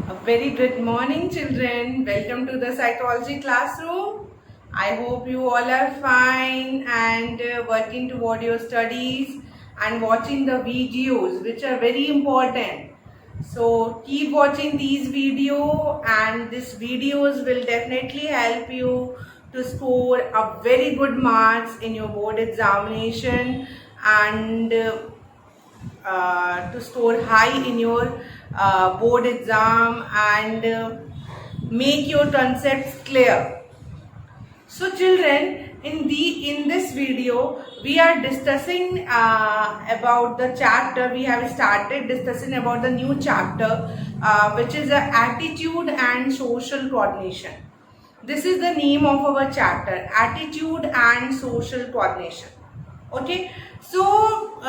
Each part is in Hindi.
A very good morning, children. Welcome to the psychology classroom. I hope you all are fine and working toward your studies and watching the videos, which are very important. So keep watching these videos, and these videos will definitely help you to score a very good marks in your board examination and to score high in your board exam and make your concepts clear. So children, in this video we are discussing about the chapter. We have started discussing about the new chapter which is attitude and social coordination. This is the name of our chapter, attitude and social coordination. Okay, so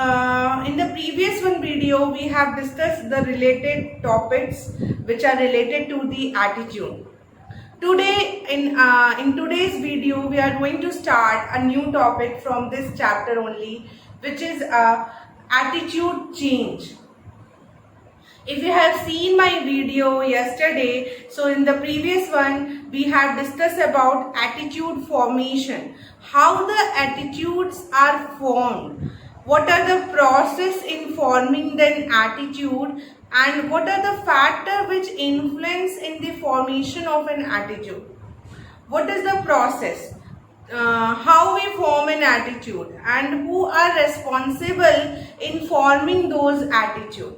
in the previous one video we have discussed the related topics which are related to the attitude. Today in today's video we are going to start a new topic from this chapter only, which is attitude change. If you have seen my video yesterday, so in the previous one we have discussed about attitude formation, how the attitudes are formed, what are the process in forming the attitude, and what are the factors which influence in the formation of an attitude. What is the process? How we form an attitude and who are responsible in forming those attitudes.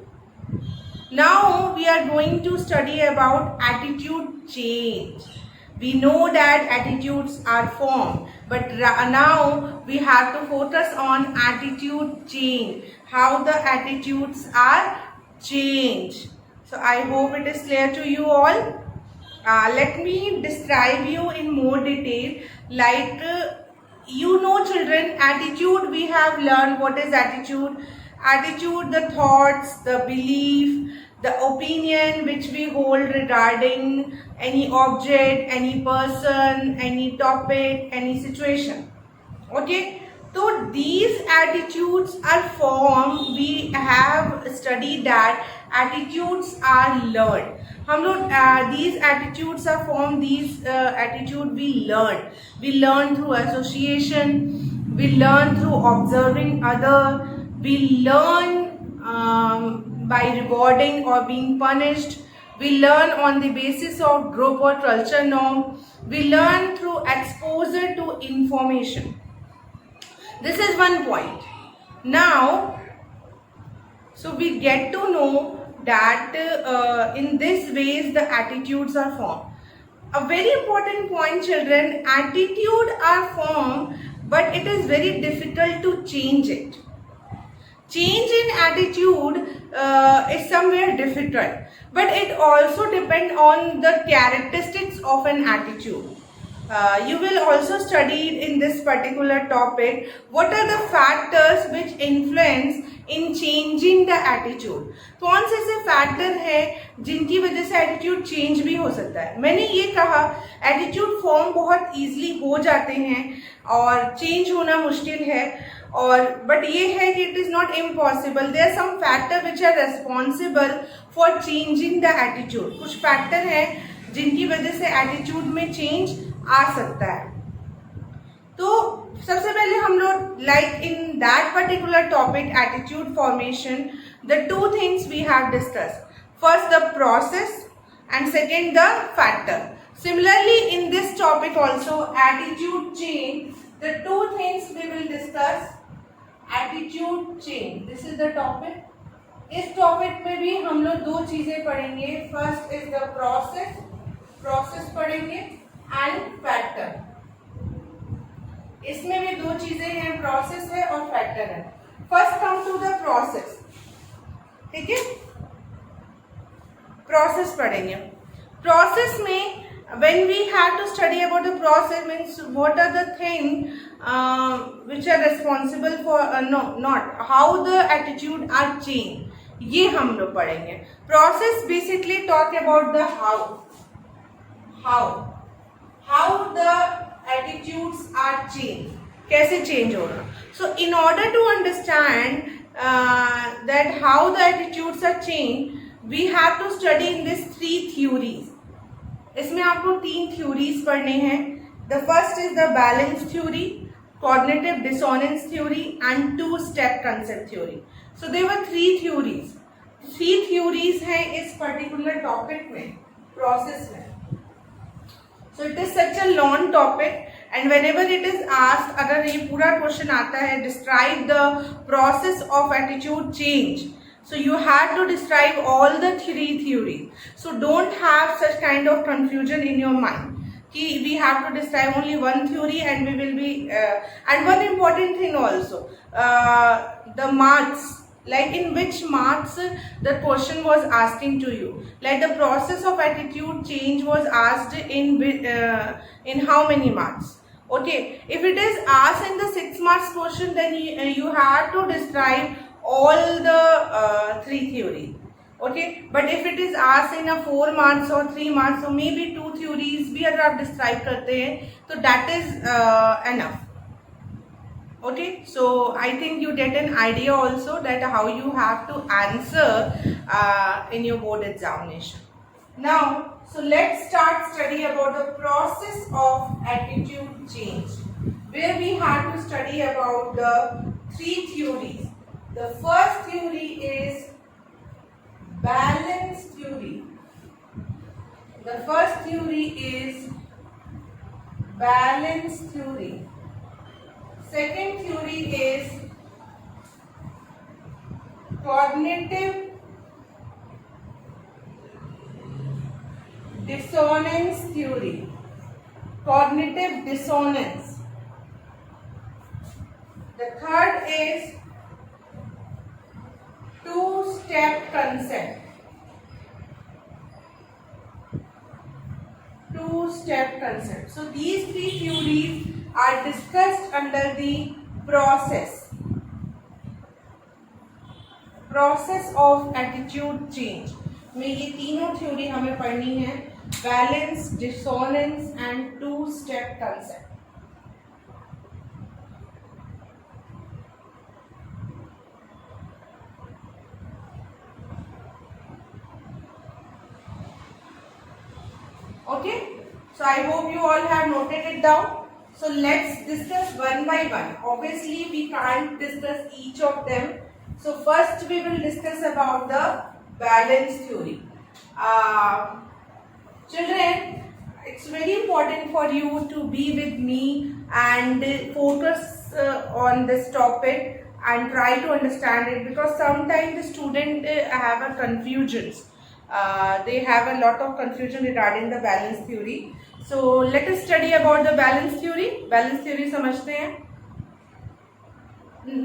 Now we are going to study about attitude change. We know that attitudes are formed, but now we have to focus on attitude change, how the attitudes are changed. So I hope it is clear to you all. Let me describe you in more detail. Like children, attitude, we have learned what is attitude. Attitude, the thoughts, the belief, the opinion which we hold regarding any object, any person, any topic, any situation. Okay, so these attitudes are formed. We have studied that attitudes are learned. हम लोग these attitudes are formed. These attitude we learn through association, we learn through observing other, we learn by rewarding or being punished, we learn on the basis of group or culture norm, we learn through exposure to information. This is one point. Now, so we get to know that in this ways the attitudes are formed. A very important point, children, attitude are formed, but it is very difficult to change it. Change in attitude is somewhere difficult, but it also depends on the characteristics of an attitude. You will also study in this particular topic what are the factors which influence in changing the attitude. कौन से ऐसे फैक्टर है जिनकी वजह से एटीट्यूड चेंज भी हो सकता है. मैंने ये कहा एटीट्यूड फॉर्म बहुत इजीली हो जाते हैं और चेंज होना मुश्किल है, और बट ये है कि it is not impossible. There are some factor which are responsible for changing the attitude. कुछ फैक्टर है जिनकी वजह से एटीट्यूड में चेंज आ सकता है. तो सबसे पहले हम लोग like in that particular topic attitude formation, the two things we have discuss. First the process and second the factor. Similarly in this topic also attitude change, the two things we will discuss. Attitude change, this is the topic. इस टॉपिक में भी हम लोग दो चीजें पढ़ेंगे. फर्स्ट इज द प्रोसेस पढ़ेंगे एंड फैक्टर. इसमें भी दो चीजें हैं, प्रोसेस है और फैक्टर है. First come to the process. ठीक है, प्रोसेस पढ़ेंगे. प्रोसेस में when we have to study about the process means what are the things which are responsible for not how the attitude are changed, ये हम लोग पढ़ेंगे. Process basically talk about the how the attitudes are changed, कैसे change हो रहा. So in order to understand that how the attitudes are changed, we have to study in this 3 theories. इसमें आपको 3 थ्योरीज पढ़ने हैं. The first is the balance theory, cognitive dissonance theory and 2 step concept theory. So there were 3 theories. 3 theories हैं इस पर्टिकुलर टॉपिक में, प्रोसेस में. So it is such a long topic and whenever it is asked, अगर ये पूरा क्वेश्चन आता है, describe the process of attitude change, so you have to describe all the 3 theories. So don't have such kind of confusion in your mind कि we have to describe only one theory and we will be and one important thing also, the marks, like in which marks the question was asking to you, like the process of attitude change was asked in how many marks. Okay, if it is asked in the 6 marks question, then you have to describe all the 3 theories. Okay, but if it is asked in a 4 marks or 3 marks, so maybe 2 theories भी अगर आप describe करते हैं तो that is enough. Okay, so I think you get an idea also that how you have to answer in your board examination. Now, so let's start study about the process of attitude change, where we have to study about the 3 theories. The first theory is balance theory. The first theory is balance theory. Second theory is cognitive dissonance theory. Cognitive dissonance. The third is 2-step concept. 2-step concept. So these 3 theories are discussed under the process of attitude change. में ये तीनों थ्योरी हमें पढ़नी है, balance, dissonance and two step concept. Okay, so I hope you all have noted it down. So let's discuss one by one. Obviously we can't discuss each of them. So first we will discuss about the balance theory. Children, it's very important for you to be with me and focus on this topic and try to understand it, because sometimes the student have a confusions. They have a lot of confusion regarding the balance theory. So let us study about the balance theory. Balance theory समझते हैं.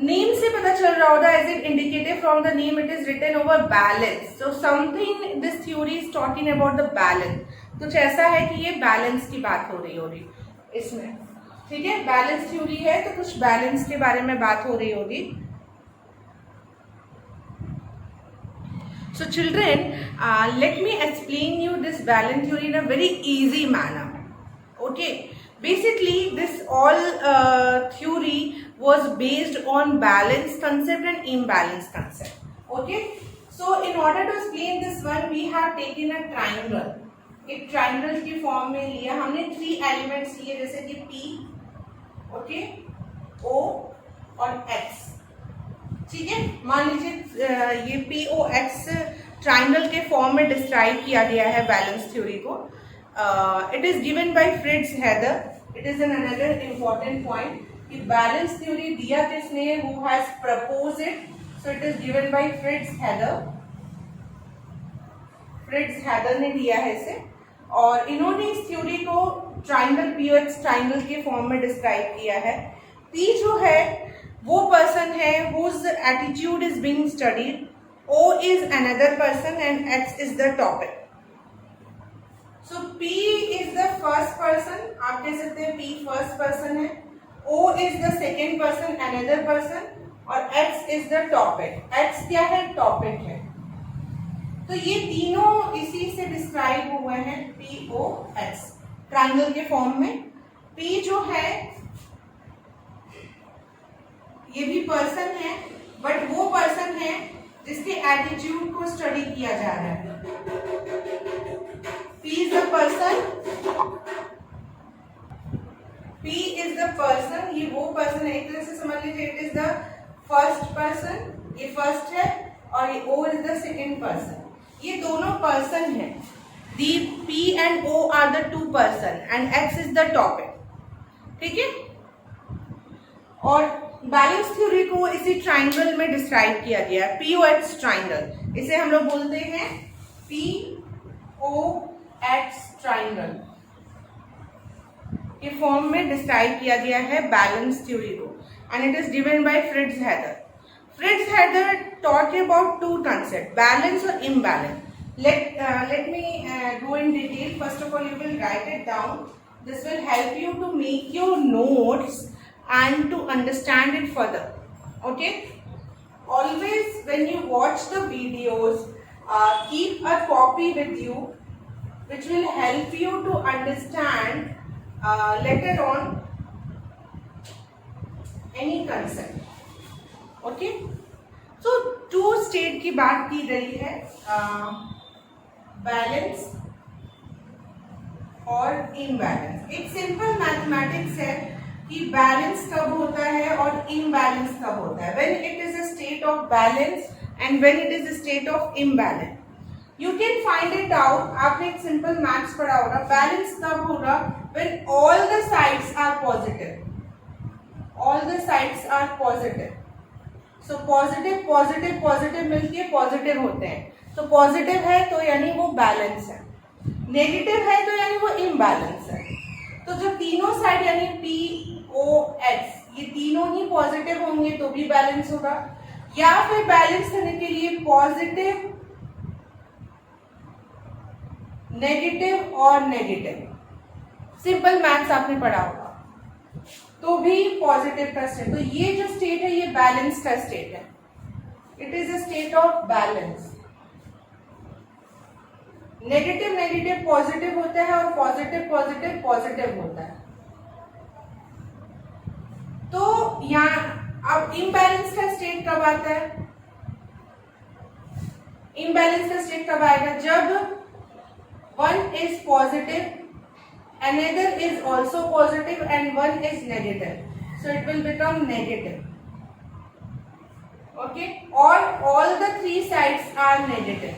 Name से पता चल रहा होगा, as it indicated from the name, it is written over balance. So something, this theory is talking about the balance. कुछ ऐसा है कि ये बैलेंस की बात हो रही होगी इसमें. ठीक है, बैलेंस थ्योरी है तो कुछ बैलेंस के बारे में बात हो रही होगी. So children, let me explain you this balance theory in a very easy manner. Okay, basically this all theory was based on balance concept and imbalance concept. Okay, so in order to explain this one, we have taken a triangle. एक ट्राइंगल की फॉर्म में लिया हमने, 3 एलिमेंट्स लिए, जैसे कि P, ओके, O और X. ठीक है, मान लीजिए ये POX ट्राइंगल के फॉर्म में डिस्क्राइब किया गया है बैलेंस थ्योरी को. It is given by Fritz Heider. It is an another important point कि बैलेंस थ्योरी दिया किसने, who has propose it. So it is given by Fritz Heider. Fritz Heider ने दिया है इसे, और इन्होंने इस थ्योरी को ट्राइंगल POX ट्राइंगल के फॉर्म में डिस्क्राइब किया है. P जो है वो पर्सन है whose attitude is being studied, O is another person and X is the topic. So P is the first person, आप कह सकते हैं P first person है, O is the second person, another person, और X is the topic. X क्या है, topic है. तो ये तीनों इसी से डिस्क्राइब हुए हैं, POX ट्राइंगल के फॉर्म में. P जो है ये भी पर्सन है, बट वो पर्सन है जिसके एटीट्यूड को स्टडी किया जा रहा है। P is the person, P is the person, ये वो पर्सन है, एक तरह से समझ लीजिए it is the first person, ये फर्स्ट है, और ये O is the second person. ये दोनों पर्सन है। The P and O are the two person and X is the topic, ठीक है। और बैलेंस थ्योरी को इसी ट्राइंगल में डिस्क्राइब किया गया है, POX ट्राइंगल। इसे हम लोग बोलते हैं POX ट्राइंगल के फॉर्म में डिस्क्राइब किया गया है बैलेंस थ्योरी को, and it is given by Fritz Heider. Fritz Heider taught about two concept, balance और imbalance. Let me go in detail. First of all, you will write it down. This will help you to make your notes and to understand it further. Okay? Always when you watch the videos, keep a copy with you, which will help you to understand later on any concept. Okay? So two state की बात की गई है, बैलेंस और इम्बैलेंस। एक सिंपल मैथमेटिक्स है कि बैलेंस कब होता है और इम्बैलेंस कब होता है, when it is a state of balance and when it is a state of imbalance. You can find it out. आपने एक सिंपल मैथ्स पढ़ा होगा, बैलेंस कब होगा, when all the sides are positive, all the sides are positive. So positive positive positive मिलके पॉजिटिव होते हैं, तो पॉजिटिव है तो यानी वो बैलेंस है, नेगेटिव है तो यानी वो इम्बैलेंस है। तो जब तीनों साइड यानी POX ये तीनों ही पॉजिटिव होंगे तो भी बैलेंस होगा, या फिर बैलेंस करने के लिए पॉजिटिव नेगेटिव और नेगेटिव, सिंपल मैथ्स आपने पढ़ा होगा, तो भी पॉजिटिव का स्टेट। तो ये जो स्टेट है ये बैलेंस का स्टेट है, it is a state of balance. Negative negative positive होता है और पॉजिटिव पॉजिटिव पॉजिटिव होता है। तो यहाँ अब इम्बैलेंस का स्टेट कब आता है, इम्बैलेंस का स्टेट कब आएगा, जब one is positive, another is also positive and one is negative, so it will become negative. Okay, or all the three sides are negative,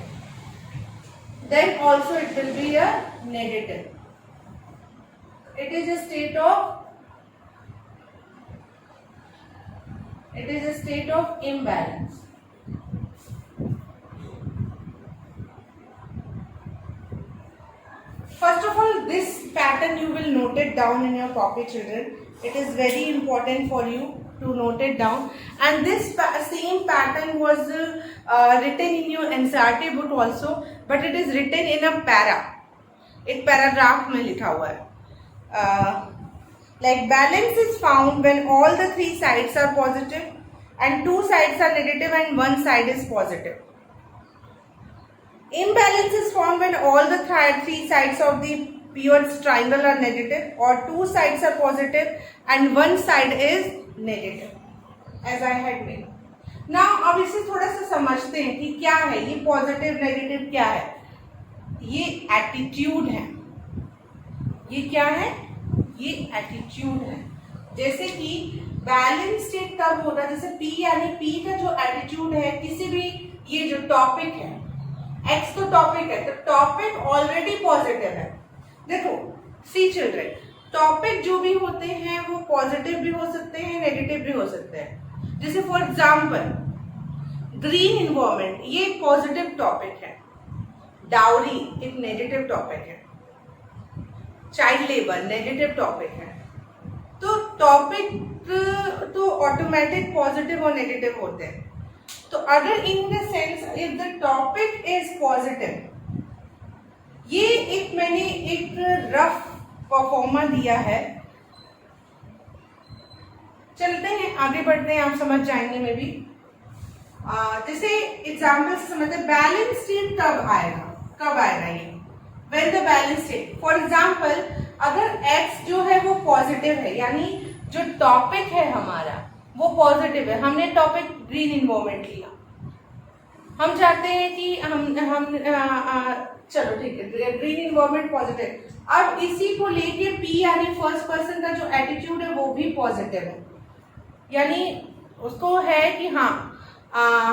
then also it will be a negative. It is a state of imbalance. First of all, this pattern you will note it down in your copy, children. It is very important for you to note it down. And this same pattern was written in your NCERT book also, but it is written in a para. एक पैराग्राफ में लिखा हुआ है, like balance is found when all the three sides are positive and two sides are negative and one side is positive. Imbalance is found when all the three sides of the POX triangle are negative or two sides are positive and one side is negative, as I had made. Now अब इसे थोड़ा सा समझते हैं कि क्या है ये पॉजिटिव नेगेटिव, क्या है ये एटीट्यूड है, ये क्या है, ये एटीट्यूड है। जैसे कि बैलेंस स्टेट कब होगा, जैसे P यानी P का जो एटीट्यूड है, किसी भी ये जो टॉपिक है, X तो टॉपिक है, तो टॉपिक ऑलरेडी पॉजिटिव है। देखो सी चिल्ड्रन, टॉपिक जो भी होते हैं वो पॉजिटिव भी हो सकते हैं, नेगेटिव भी हो सकते हैं। जैसे फॉर एग्जांपल ग्रीन इन्वायरमेंट, ये एक पॉजिटिव टॉपिक है, डाउरी एक नेगेटिव टॉपिक है, चाइल्ड लेबर नेगेटिव टॉपिक है। तो टॉपिक तो ऑटोमेटिक पॉजिटिव और नेगेटिव होते हैं। तो अगर in the sense if the topic is positive, ये एक मैंने एक रफ परफॉर्मा दिया है, चलते हैं आगे बढ़ते हैं, आप समझ जाएंगे मे बी। जैसे एग्जाम्पल से समझते हैं बैलेंस स्टेट कब आएगा, कब आएगा ये, when the balance state. For example अगर x जो है वो पॉजिटिव है, यानी जो टॉपिक है हमारा वो पॉजिटिव है, हमने टॉपिक ग्रीन इन्वायरमेंट लिया, हम चाहते हैं कि चलो ठीक है, ग्रीन इन्वायरमेंट पॉजिटिव। अब इसी को लेके पी यानी फर्स्ट पर्सन का जो एटीट्यूड है वो भी पॉजिटिव है, यानी उसको है कि हाँ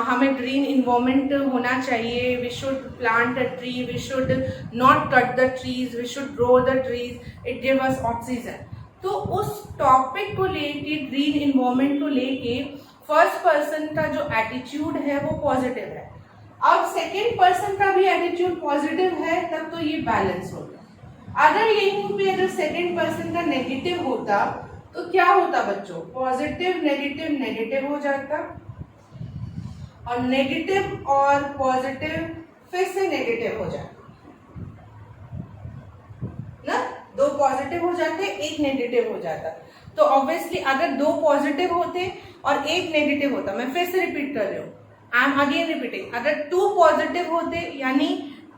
हमें ग्रीन इन्वायरमेंट होना चाहिए, we should plant a tree, we should not cut the trees, we should grow the trees, it give us oxygen. तो उस टॉपिक को लेके, ग्रीन इन्वायरमेंट को लेके फर्स्ट पर्सन का जो एटीट्यूड है वो पॉजिटिव है। अब सेकेंड पर्सन का भी एटीट्यूड पॉजिटिव है, तब तो ये बैलेंस होता। अगर यहीं पे अगर सेकेंड पर्सन का नेगेटिव होता तो क्या होता बच्चों? पॉजिटिव नेगेटिव नेगेटिव हो जाता, और नेगेटिव और पॉजिटिव फिर से नेगेटिव हो जाता ना, दो पॉजिटिव हो जाते एक नेगेटिव हो जाता। तो ऑब्वियसली अगर दो पॉजिटिव होते और एक नेगेटिव होता, मैं फिर से रिपीट कर रही हूँ, आई एम अगेन रिपीटिंग, अगर टू पॉजिटिव होते यानी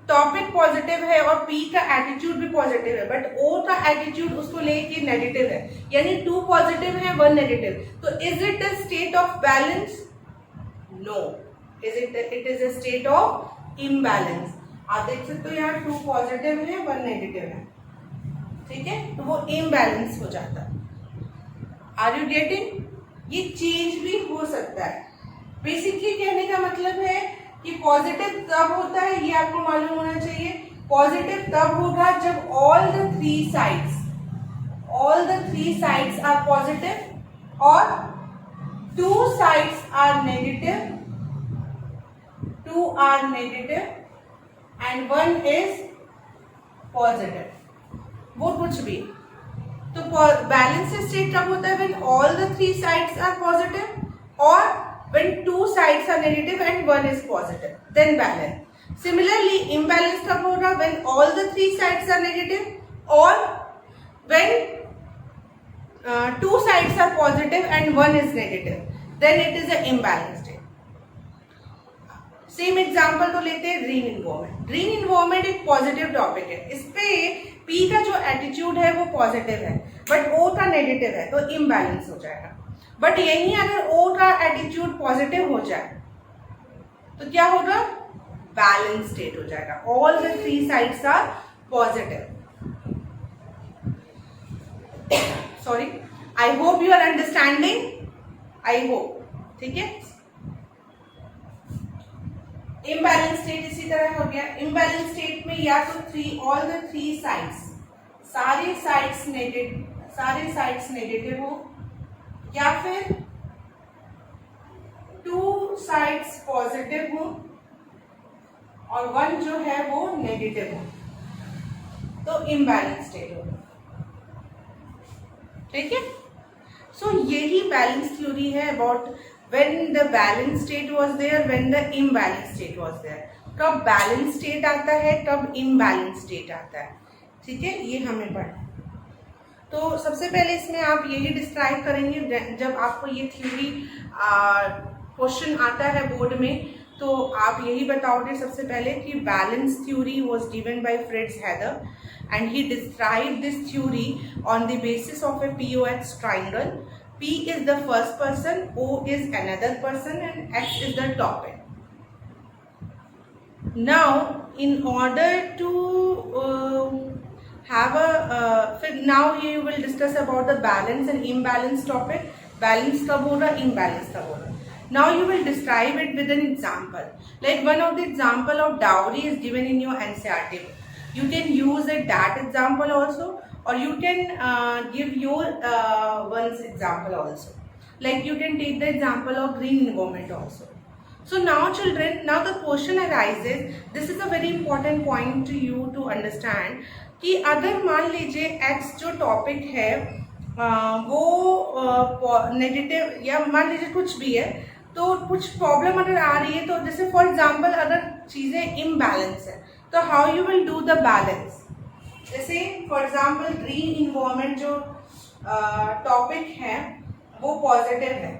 टॉपिक पॉजिटिव है और पी का एटीट्यूड भी पॉजिटिव है, बट ओ का एटीट्यूड उसको लेके नेगेटिव है, यानी टू पॉजिटिव है वन नेगेटिव, तो is it a state of balance? No, it is a state of imbalance. आप देख सकते हो यहाँ टू पॉजिटिव है वन नेगेटिव है, ठीक है, तो वो इम्बैलेंस हो जाता है। Are you getting? ये चेंज भी हो सकता है। बेसिकली कहने का मतलब है कि पॉजिटिव तब होता है, ये आपको मालूम होना चाहिए, पॉजिटिव तब होगा जब all the three sides are positive और two sides are negative, and one is positive, वो कुछ भी। तो बैलेंस स्टेट कब होता है? When all the three sides are positive और when two sides are negative and one is positive, then balance. Similarly, imbalance कब होगा? When all the three sides are negative or when two sides are positive and one is negative, then it is an imbalanced state. Same example तो लेते हैं ग्रीन इन्वायरमेंट। ग्रीन इन्वायरमेंट एक पॉजिटिव टॉपिक है, इस पे पी का जो एटीट्यूड है वो पॉजिटिव है बट ओ का नेगेटिव है, तो इम्बैलेंस हो जाएगा। बट यही अगर ओ का एटीट्यूड पॉजिटिव हो जाए तो क्या होगा? बैलेंस स्टेट हो जाएगा, all the three sides are positive. Sorry, I hope you are understanding, I hope, ठीक है। इम्बैलेंस स्टेट इसी तरह हो गया। इम्बैलेंस स्टेट में या तो ऑल द थ्री साइड्स, सारे साइड्स नेगेटिव हो, या फिर टू साइड्स पॉजिटिव हो और वन जो है वो नेगेटिव हो, तो इम्बैलेंस स्टेट होगा, ठीक है। सो यही बैलेंस थ्योरी है about when the balance state was there, when the imbalance state was there. कब बैलेंस स्टेट आता है, कब इम्बैलेंस स्टेट आता है, ठीक है, ये हमें पढ़ना। तो सबसे पहले इसमें आप यही डिस्क्राइब करेंगे, जब आपको ये थ्योरी क्वेश्चन आता है बोर्ड में, तो आप यही बताओगे सबसे पहले कि balance theory was given by Fritz Heider and he described this theory on the basis of a POX triangle. P is the first person, O is another person, and X is the topic. Now, in order to now you will discuss about the balance and imbalance topic. Balance कब होगा, imbalance कब होगा. Now you will describe it with an example. Like one of the example of dowry is given in your NCERT. You can use that example also, or you can give your one's example also. Like you can take the example of green environment also. So now children, now the question arises, this is a very important point to you to understand, कि अगर मान लीजिए x जो टॉपिक है वो नेगेटिव या मान लीजिए कुछ भी है, तो कुछ प्रॉब्लम अगर आ रही है, तो जैसे फॉर एग्जांपल अगर चीज़ें इम्बैलेंस है, तो how you will do the balance. जैसे फॉर एग्जांपल ग्रीन इन्वायरमेंट जो टॉपिक है वो पॉजिटिव है,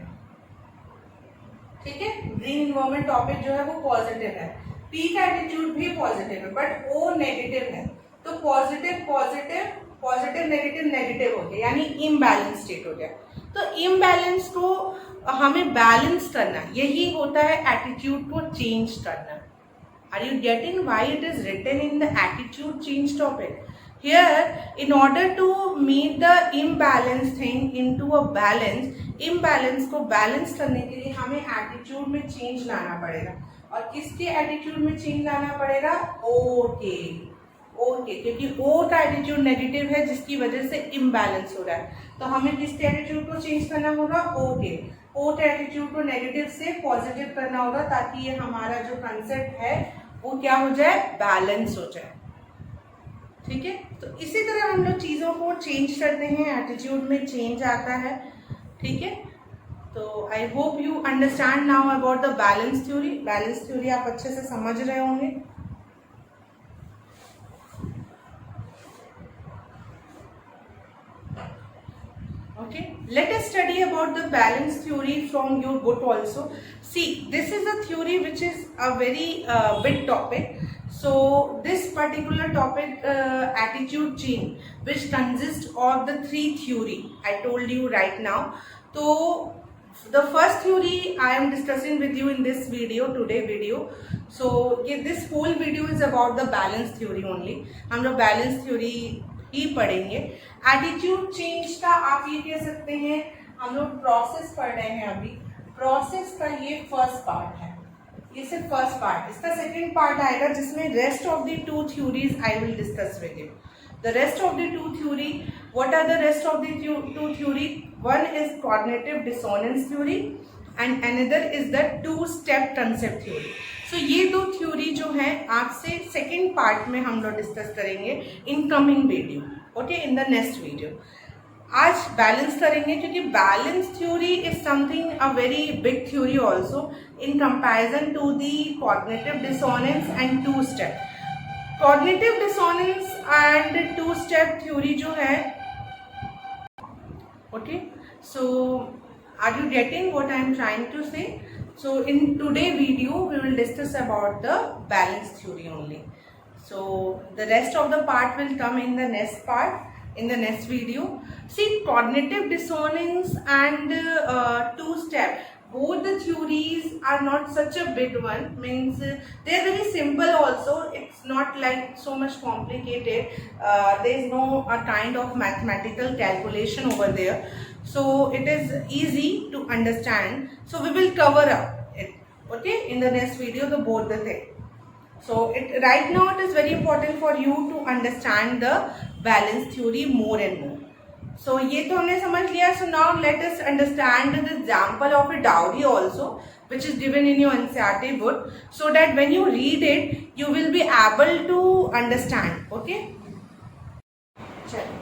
ठीक है, ग्रीन इन्वायरमेंट टॉपिक जो है वो पॉजिटिव है, पी का एटीट्यूड भी पॉजिटिव है, बट ओ नेगेटिव है, तो positive positive positive negative negative हो गया, यानी इम्बैलेंस स्टेट हो गया। तो इम्बैलेंस को हमें बैलेंस करना, यही होता है एटीट्यूड को चेंज करना। Are you getting why it is written in the attitude change topic? Here, in order to meet the imbalance thing into a balance, imbalance को balance करने के लिए हमें attitude में change लाना पड़ेगा। और किसके attitude में change लाना पड़ेगा? O के, क्योंकि O का attitude negative है जिसकी वजह से imbalance हो रहा है। तो हमें किसके attitude को change करना होगा? O के एटीट्यूड को नेगेटिव से पॉजिटिव करना होगा ताकि ये हमारा जो कंसेप्ट है वो क्या हो जाए, बैलेंस हो जाए। ठीक है, तो इसी तरह हम लोग चीज़ों को चेंज करते हैं, एटीट्यूड में चेंज आता है। ठीक है, तो आई hope you understand now about the balance theory. Balance theory आप अच्छे से समझ रहे होंगे। Okay, let us study about the balance theory from your book also. See, this is a theory which is a very big topic. So this particular topic, attitude change, which consists of the 3 theory I told you right now. So the first theory I am discussing with you in this video, today video. So this whole video is about the balance theory only. हम लोग balance theory ही पढ़ेंगे। एटीट्यूड चेंज का आप ये कह सकते हैं, हम लोग प्रोसेस पढ़ रहे हैं अभी। प्रोसेस का ये फर्स्ट पार्ट है, ये सिर्फ फर्स्ट पार्ट। इसका सेकंड पार्ट आएगा जिसमें rest of the 2 theories I will discuss with you. The rest of the 2 theory, what are the rest of the 2 theory? One is cognitive dissonance theory and another is the two step concept theory. सो ये 2 थ्योरी जो है आपसे सेकेंड पार्ट में हम लोग डिस्कस करेंगे in coming video, okay, in the next video. आज बैलेंस करेंगे क्योंकि balance theory is something a very big theory also in comparison to the cognitive dissonance and two step. Cognitive dissonance and two step theory जो है, okay, so are you getting what I am trying to say? So in today video we will discuss about the balance theory only. So the rest of the part will come in the next part, in the next video. See, cognitive dissonance and 2-step, both the theories are not such a big one, means they are very simple also. It's not like so much complicated. There is no kind of mathematical calculation over there, so it is easy to understand. So we will cover up it, okay, in the next video, the both the thing. So right now it is very important for you to understand the balance theory more and more. So ये तो हमने समझ लिया. So now let us understand the example of a dowry also, which is given in your NCERT book, so that when you read it, you will be able to understand. Okay? चलो.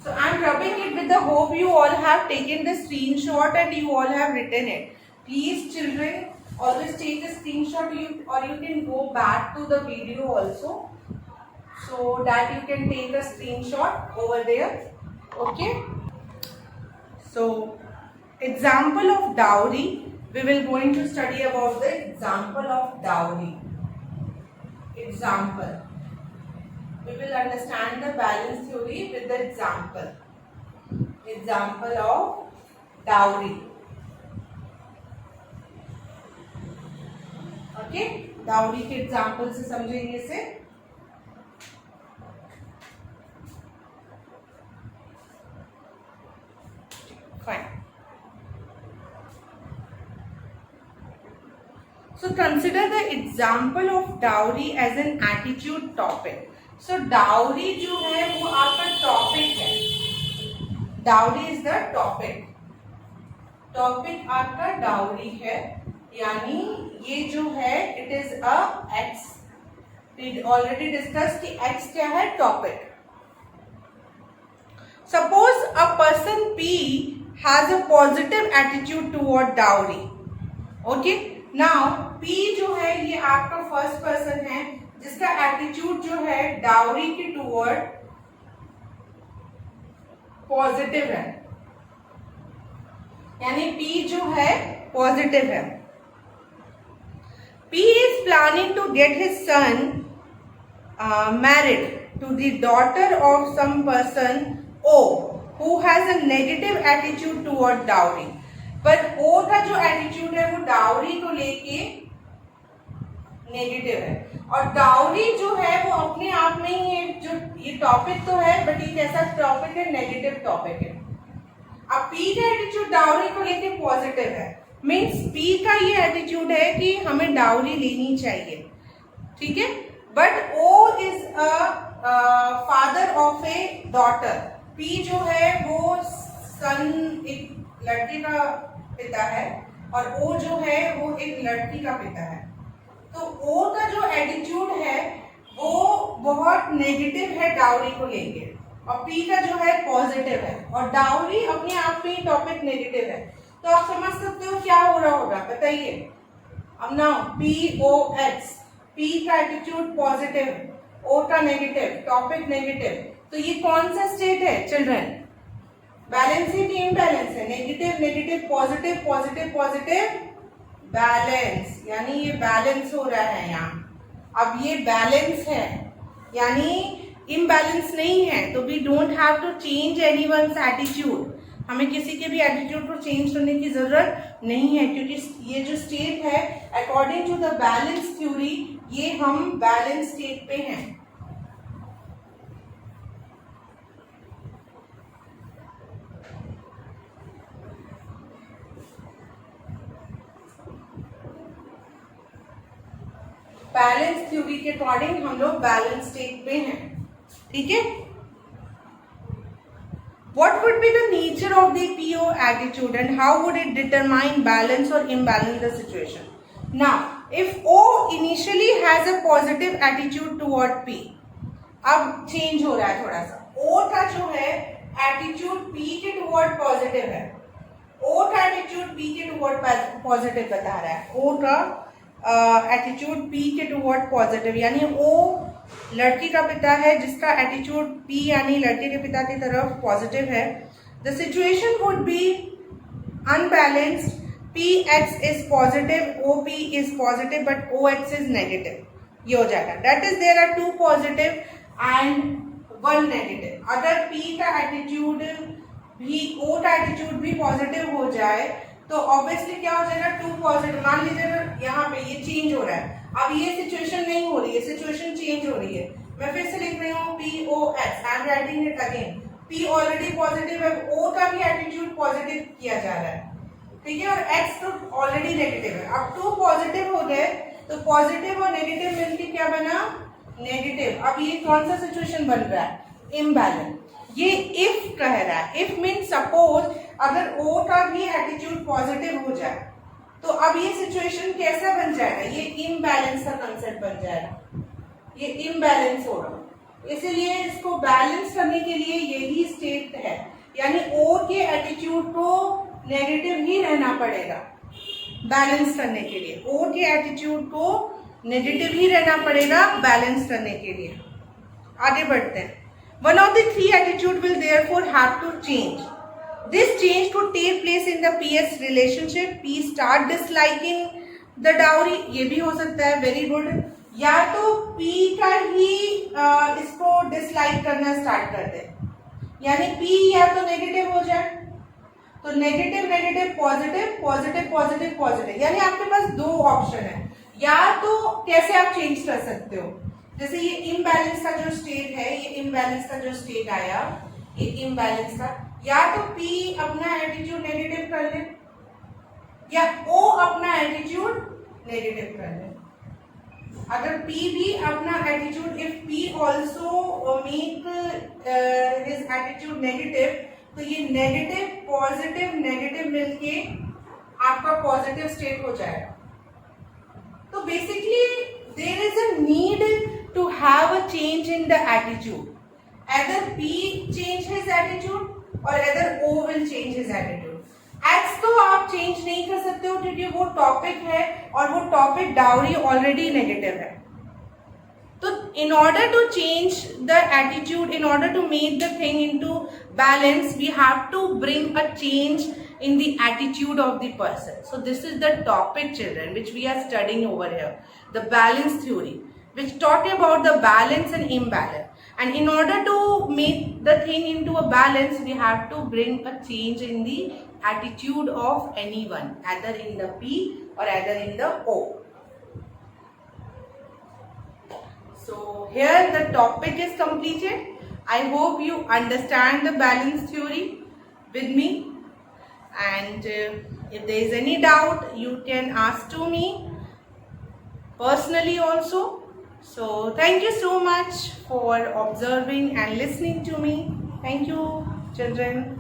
So I am rubbing it with the hope you all have taken the screenshot and you all have written it. Please children, always take the screenshot, or you can go back to the video also, so that you can take a screenshot over there. Okay, so example of dowry, we will going to study about the example of dowry. Example, we will understand the balance theory with the example of dowry. Okay, dowry के एग्जाम्पल से समझेंगे इसे। Fine. So consider the example of dowry as an attitude topic. So dowry जो है वो आपका टॉपिक है। Dowry is the topic. Topic आपका डाउरी है, यानी ये जो है it is a X. We already discuss कि एक्स क्या है, topic. Suppose a person P has a positive attitude toward dowry. Okay, now P जो है ये आपका फर्स्ट पर्सन है जिसका एटीट्यूड जो है डाउरी के टुवर्ड पॉजिटिव है, यानी पी जो है पॉजिटिव है। P is planning to get his son married to the daughter of some person O. who has a negative attitude toward dowry. पर O का जो एटीट्यूड है वो डाउरी को लेके नेगेटिव है, और डाउरी जो है वो अपने आप में ही एक जो ये टॉपिक तो है बट ये कैसा टॉपिक है, नेगेटिव टॉपिक है। अब P का एटीट्यूड डाउरी को लेके पॉजिटिव है, मीन्स P का ये एटीट्यूड है कि हमें डाउरी लेनी चाहिए, ठीक है। But O is a father of A daughter. P जो है वो सन, एक लड़के का पिता है, और O जो है वो एक लड़की का पिता है। तो O का जो एटीट्यूड है वो बहुत नेगेटिव है डाउरी को लेके, और P का जो है पॉजिटिव है, और डाउरी अपने आप में टॉपिक नेगेटिव है। तो आप समझ सकते हो क्या हो रहा होगा, बताइए। अब नाउ POX, P का एटीट्यूड पॉजिटिव, O का नेगेटिव, टॉपिक नेगेटिव। तो ये कौन सा स्टेट है चिल्ड्रन? बैलेंस है कि इम्बैलेंस है? Negative negative positive positive positive balance, यानी ये बैलेंस हो रहा है यहाँ। अब ये बैलेंस है यानी इम्बैलेंस नहीं है, तो we don't have to change anyone's attitude. हमें किसी के भी एटीट्यूड को चेंज करने की जरूरत नहीं है, क्योंकि ये जो स्टेट है according to the balance theory, ये हम बैलेंस स्टेट पे हैं। बैलेंस थ्योरी के अकॉर्डिंग हम लोग बैलेंस स्टेट पे हैं, ठीक है। What would be the nature of the PO attitude and how would it determine balance or imbalance the situation? Now, if O initially has a positive attitude toward P, अब चेंज हो रहा है थोड़ा सा। O का जो है एटीट्यूड P के टुवर्ड पॉजिटिव है, O का एटीट्यूड P के टुवर्ड पॉजिटिव बता रहा है। O का एटीट्यूड P के टुवर्ड पॉजिटिव, यानी O लड़की का पिता है जिसका एटीट्यूड P यानी लड़के के पिता की तरफ पॉजिटिव है। The situation would be unbalanced, PX is positive, OP is positive but OX is negative, ये हो जाएगा। That is there are 2 positive and 1 negative. अगर P का एटीट्यूड भी O का एटीट्यूड भी पॉजिटिव हो जाए तो ऑब्वियसली क्या हो जाएगा, 2 पॉजिटिव। मान लीजिए यहाँ पे ये चेंज हो रहा है, अब ये सिचुएशन नहीं हो रही है, सिचुएशन चेंज हो रही है। मैं फिर से लिख रही हूँ POX, I am writing it again. P already positive है, O का भी एटीट्यूड पॉजिटिव किया जा रहा है, ठीक है, और X तो ऑलरेडी नेगेटिव है। अब 2 पॉजिटिव हो गए तो पॉजिटिव और नेगेटिव मिलके क्या बना, नेगेटिव। अब ये कौन सा सिचुएशन बन रहा है, इम्बैलेंस। ये इफ कह रहा है, इफ मीन सपोज अगर O का भी एटीट्यूड पॉजिटिव हो जाए तो अब ये सिचुएशन कैसा बन जाएगा, ये इम्बैलेंस का कंसेप्ट बन जाएगा, ये इम्बैलेंस होगा। इसलिए इसको बैलेंस करने के लिए यही स्टेट है, यानी O के एटीट्यूड को नेगेटिव ही रहना पड़ेगा बैलेंस करने के लिए, O के एटीट्यूड को नेगेटिव ही रहना पड़ेगा बैलेंस करने के लिए। आगे बढ़ते हैं। One of the 3 attitude will therefore have to change. This change could take place in the PS relationship. P start disliking the dowry, ये भी हो सकता है, वेरी गुड। या तो P का ही इसको डिसलाइक करना स्टार्ट कर दे, यानी P या तो नेगेटिव हो जाए, तो negative negative positive positive positive positive, यानी आपके पास 2 ऑप्शन है। या तो कैसे आप चेंज कर सकते हो, जैसे ये इम्बैलेंस का जो स्टेट है, ये इम्बैलेंस का जो स्टेट आया, ये इम्बैलेंस का, या तो P अपना एटीट्यूड नेगेटिव कर ले या O अपना एटीट्यूड नेगेटिव कर ले। अगर P भी अपना attitude, if P also make his attitude negative, तो ये नेगेटिव पॉजिटिव नेगेटिव मिलके आपका पॉजिटिव स्टेट हो जाएगा। तो basically there is a need to have a change in the attitude. Either P change his attitude or either O will change his attitude. X तो आप चेंज नहीं कर सकते हो क्योंकि वो टॉपिक है और वो टॉपिक डाउरी ऑलरेडी नेगेटिव है। तो in order to change the attitude, in order to make the thing into balance, we have to bring a change in the attitude of the person. So this is the topic, children, which we are studying over here, the balance theory, which taught about the balance and imbalance. And in order to make the thing into a balance, we have to bring a change in the attitude of anyone, either in the P or either in the O. So here the topic is completed. I hope you understand the balance theory with me. And if there is any doubt, you can ask to me personally also. So thank you so much for observing and listening to me. Thank you, children.